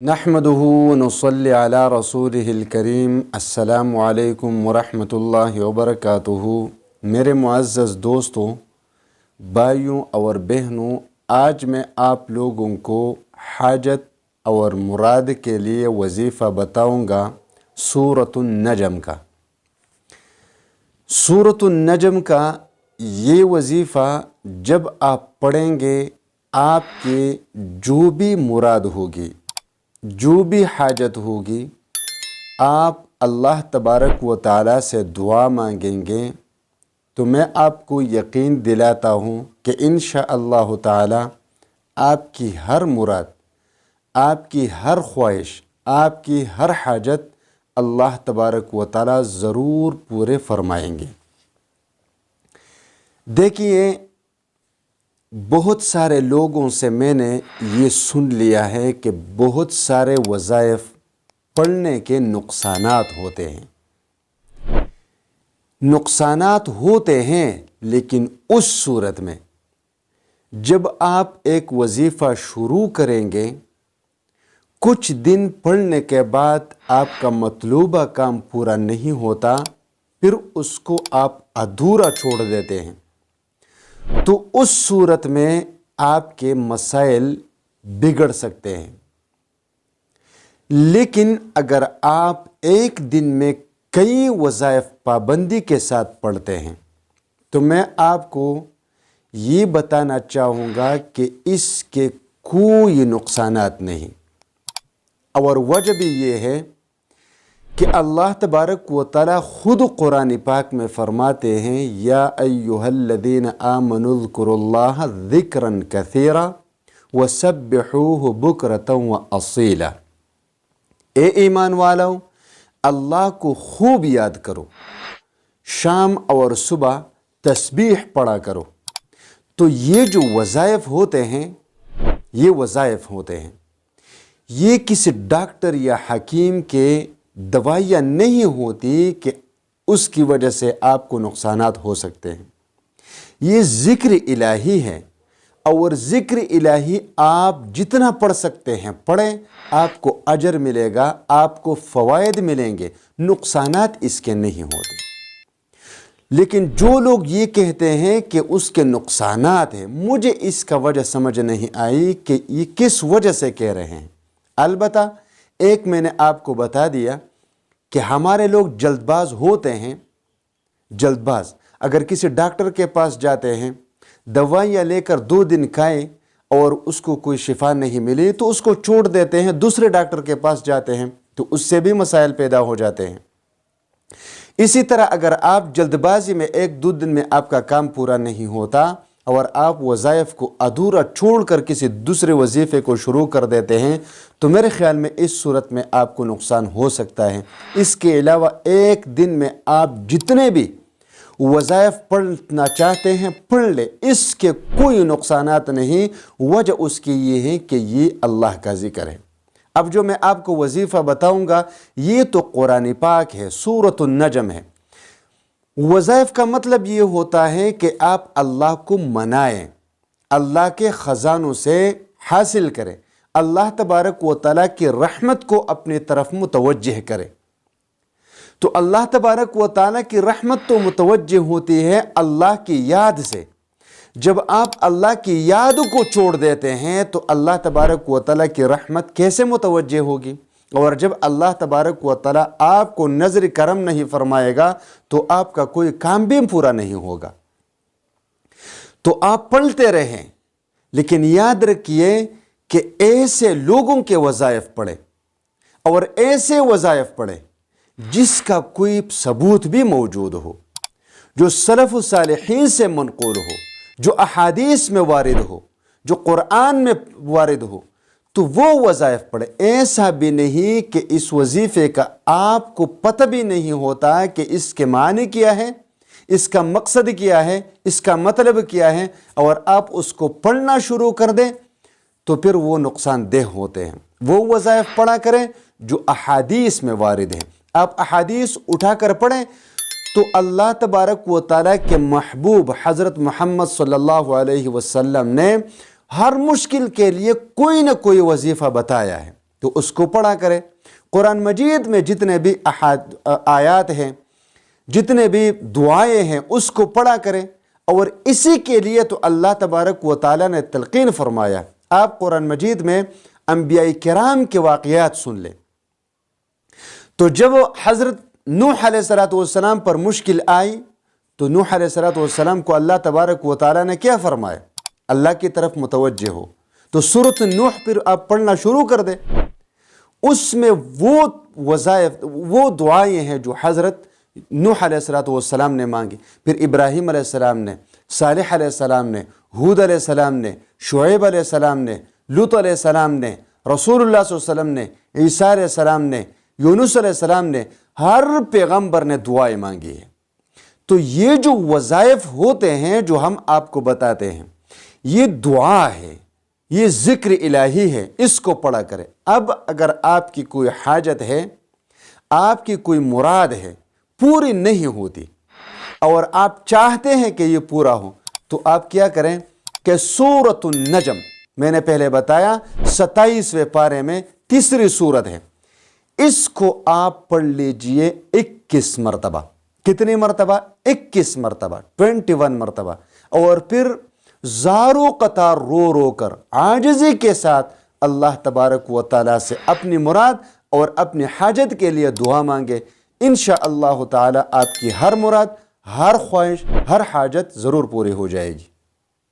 नहमदुहु व नुसल्ली अला रसूलिहिल करीम। अस्सलामु अलैकुम वरहमतुल्लाहि वबरकातुहु। मेरे मुअज़्ज़ज़ दोस्तों, भाइयों और बहनों, आज मैं आप लोगों को हाजत और मुराद के लिए वजीफ़ा बताऊंगा सूरतुन नजम का। सूरतुन नजम का ये वजीफ़ा जब आप पढ़ेंगे, आपके जो भी मुराद होगी, जो भी हाजत होगी, आप अल्लाह तबारक व तआला से दुआ मांगेंगे तो मैं आपको यकीन दिलाता हूँ कि इंशाअल्लाह ताला आपकी हर मुराद, आपकी हर ख्वाहिश, आपकी हर हाजत अल्लाह तबारक व तआला ज़रूर पूरे फरमाएंगे। देखिए, बहुत सारे लोगों से मैंने ये सुन लिया है कि बहुत सारे वज़ाइफ पढ़ने के नुकसानात होते हैं। नुकसानात होते हैं, लेकिन उस सूरत में जब आप एक वजीफ़ा शुरू करेंगे, कुछ दिन पढ़ने के बाद आपका मतलूबा काम पूरा नहीं होता, फिर उसको आप अधूरा छोड़ देते हैं, तो उस सूरत में आपके मसाइल बिगड़ सकते हैं। लेकिन अगर आप एक दिन में कई वज़ाइफ पाबंदी के साथ पढ़ते हैं तो मैं आपको ये बताना चाहूँगा कि इसके कोई नुकसानात नहीं। और वजह भी ये है कि अल्लाह तबारक व तआला ख़ुद कुरान पाक में फ़रमाते हैं, या अय्युहल्लज़ीना आमनुज़्कुरुल्लाह ज़िक्रन कसीरा वसब्बिहूहु बुकरतन व असीला। ए ईमान वालों, अल्लाह को खूब याद करो, शाम और सुबह तस्बीह पढ़ा करो। तो ये जो वज़ाइफ होते हैं, ये वज़ाइफ होते हैं, ये किसी डॉक्टर या हकीम के दवाइयाँ नहीं होती कि उसकी वजह से आपको नुकसानात हो सकते हैं। ये ज़िक्र इलाही है, और ज़िक्र इलाही आप जितना पढ़ सकते हैं पढ़ें, आपको अजर मिलेगा, आपको फ़वाइद मिलेंगे, नुकसानात इसके नहीं होते। लेकिन जो लोग ये कहते हैं कि उसके नुकसानात हैं, मुझे इसका वजह समझ नहीं आई कि ये किस वजह से कह रहे हैं। अलबत्ता एक मैंने आपको बता दिया कि हमारे लोग जल्दबाज होते हैं। जल्दबाज अगर किसी डॉक्टर के पास जाते हैं, दवाइयाँ लेकर 2 दिन खाएं और उसको कोई शिफा नहीं मिली तो उसको छोड़ देते हैं, दूसरे डॉक्टर के पास जाते हैं, तो उससे भी मसाइल पैदा हो जाते हैं। इसी तरह अगर आप जल्दबाजी में 1-2 दिन में आपका काम पूरा नहीं होता और आप वज़ाइफ को अधूरा छोड़कर किसी दूसरे वजीफ़े को शुरू कर देते हैं, तो मेरे ख़्याल में इस सूरत में आपको नुकसान हो सकता है। इसके अलावा एक दिन में आप जितने भी वज़ाइफ पढ़ना चाहते हैं पढ़ ले, इसके कोई नुकसानात नहीं। वजह उसकी ये है कि ये अल्लाह का ज़िक्र है। अब जो मैं आपको वजीफ़ा बताऊँगा ये तो कुरान पाक है, सूरतुन नजम है। वज़ाइफ का मतलब ये होता है कि आप अल्लाह को मनाएं, अल्लाह के ख़ज़ानों से हासिल करें, अल्लाह तबारक व तआला की रहमत को अपनी तरफ मुतवज्जह करें। तो अल्लाह तबारक व तआला की रहमत तो मुतवज्जह होती है अल्लाह की याद से। जब आप अल्लाह की याद को छोड़ देते हैं तो अल्लाह तबारक व तआला की रहमत कैसे मुतवज्जह होगी? और जब अल्लाह तबारक व तआला आपको नज़र करम नहीं फरमाएगा तो आपका कोई काम भी पूरा नहीं होगा। तो आप पढ़ते रहें, लेकिन याद रखिए कि ऐसे लोगों के वज़ाइफ पढ़े और ऐसे वज़ाइफ पढ़े जिसका कोई सबूत भी मौजूद हो, जो सलफ़ सालिहीन से मनक़ूल हो, जो अहादीस में वारिद हो, जो कुरान में वारिद हो, तो वो वज़ाइफ पढ़े। ऐसा भी नहीं कि इस वजीफ़े का आपको पता भी नहीं होता कि इसके मानी क्या है, इसका मकसद क्या है, इसका मतलब क्या है, और आप उसको पढ़ना शुरू कर दें तो फिर वो नुकसानदेह होते हैं। वो वज़ाइफ पढ़ा करें जो अहादीस में वारिद हैं। आप अहादीस उठाकर पढ़ें तो अल्लाह तबारक व तआला के महबूब हज़रत मोहम्मद सल्लल्लाहु अलैहि वसल्लम ने हर मुश्किल के लिए कोई ना कोई वजीफ़ा बताया है। تو اس کو پڑھا کرے۔ قرآن مجید میں جتنے بھی آیات ہیں، جتنے بھی دعائیں ہیں، اس کو پڑھا کرے، اور اسی کے لیے تو اللہ تبارک و تعالیٰ نے تلقین فرمایا۔ آپ قرآن مجید میں انبیاء کرام کے واقعات سن لیں۔ تو جب حضرت نوح علیہ السلام پر مشکل آئی تو نوح علیہ السلام کو اللہ تبارک و تعالیٰ نے کیا فرمایا؟ اللہ کی طرف متوجہ ہو۔ تو سورۃ نوح پھر آپ پڑھنا شروع کر دیں، اس میں وہ وظائف، وہ دعائیں ہیں جو حضرت نوح علیہ السلام نے مانگی، پھر ابراہیم علیہ السلام نے، صالح علیہ السلام نے، ہود علیہ السلام نے، شعیب علیہ السلام نے، لوط علیہ السلام نے، رسول اللہ صلی اللہ علیہ وسلم نے، عیسیٰ علیہ السلام نے، یونس علیہ السلام نے، ہر پیغمبر نے دعائیں مانگی ہیں۔ تو یہ جو وظائف ہوتے ہیں جو ہم آپ کو بتاتے ہیں، یہ دعا ہے، یہ ذکر الہی ہے، اس کو پڑھا کرے۔ اب اگر آپ کی کوئی حاجت ہے، آپ کی کوئی مراد ہے، پوری نہیں ہوتی، اور آپ چاہتے ہیں کہ یہ پورا ہو، تو آپ کیا کریں کہ سورۃ النجم، میں نے پہلے بتایا 27ویں پارے میں تیسری سورت ہے، اس کو آپ پڑھ لیجئے 21 مرتبہ۔ کتنی مرتبہ؟ 21 مرتبہ، 21 مرتبہ، اور پھر زارو قطار رو رو کر عاجزی کے ساتھ اللہ تبارک و تعالیٰ سے اپنی مراد اور اپنی حاجت کے لیے دعا مانگے۔ انشاءاللہ تعالیٰ آپ کی ہر مراد، ہر خواہش، ہر حاجت ضرور پوری ہو جائے گی۔